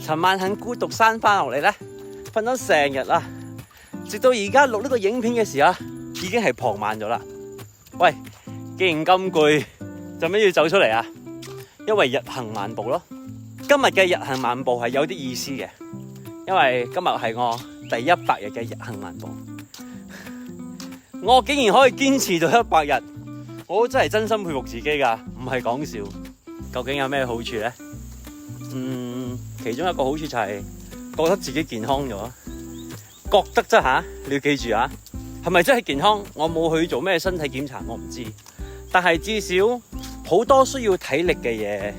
尋晚很孤獨返落嚟咧，瞓咗成日啦，直到而家錄呢個影片嘅時候，已經係傍晚咗啦。喂，既然咁攰，做咩要走出嚟啊？因為日行萬步咯。今日嘅日行萬步係有啲意思嘅，因為今日係我第100日嘅日行萬步。我竟然可以堅持到100日，我真係真心佩服自己噶，唔係講笑。究竟有咩好處咧？其中一個好處就係覺得自己健康咗，覺得啫吓，你要記住啊，係咪真係健康？我冇去做咩身體檢查，我唔知。但係至少好多需要體力嘅嘢，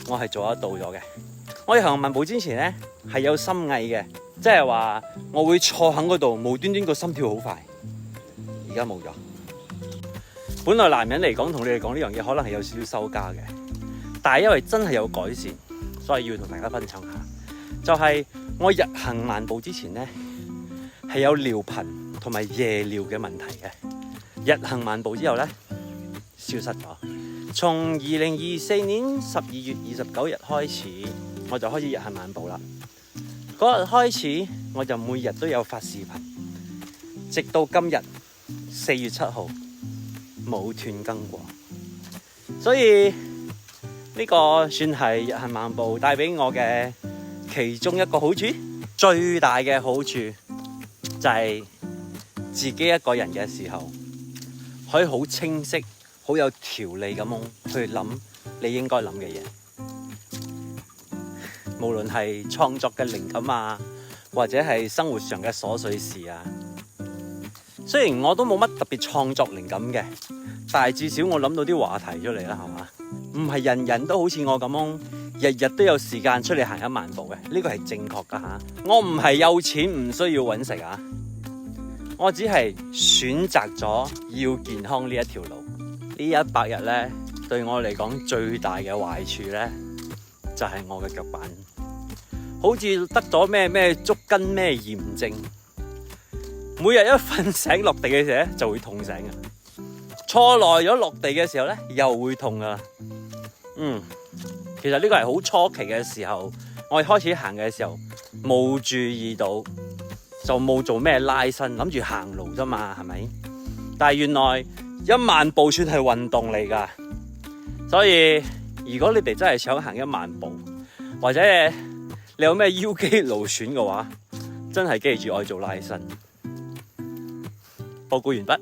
我係做得到咗嘅。我日行萬步之前咧係有心翳嘅，即係話我會坐喺嗰度，無端端個心跳好快。而家冇咗。本來男人嚟講，同你哋講呢樣嘢，可能係有少少羞家嘅，但係因為真係有改善，所以要同大家分享下。就係我日行萬步之前咧，係有尿頻同埋夜尿嘅問題嘅。日行萬步之後咧，消失咗。從2024年12月29日開始，我就開始日行萬步啦。嗰日開始，我就每日都有發視頻，直到今日4月7號冇斷更過。所以呢個算係日行萬步帶俾我嘅其中一個好處。最大嘅好處就係自己一個人嘅時候，可以好清晰、好有條理咁去諗你應該諗嘅嘢。無論係創作嘅靈感啊，或者係生活上嘅瑣碎事啊。雖然我都冇乜特別創作靈感嘅，但係至少我諗到啲話題出嚟啦，係嘛？唔係人人都好似我咁樣，日日都有時間出嚟行1萬步嘅，呢個係正確噶吓。我唔係有錢唔需要搵食啊，我只係選擇咗要健康呢一條路。呢100日咧，對我嚟講最大嘅壞處咧，就係我嘅腳板，好似得咗咩足筋咩炎症。每日一瞓醒落地嘅時候咧，就會痛醒嘅。坐耐咗落地嘅時候咧，又會痛噶啦。其實呢個係好初期嘅時候，我哋開始行嘅時候冇注意到，就冇做咩拉伸，諗住行路啫嘛，係咪？但係原來1萬步算係運動嚟噶，所以如果你哋真係想行1萬步，或者你有咩腰肌勞損嘅話，真係記住我做拉伸。報告完畢。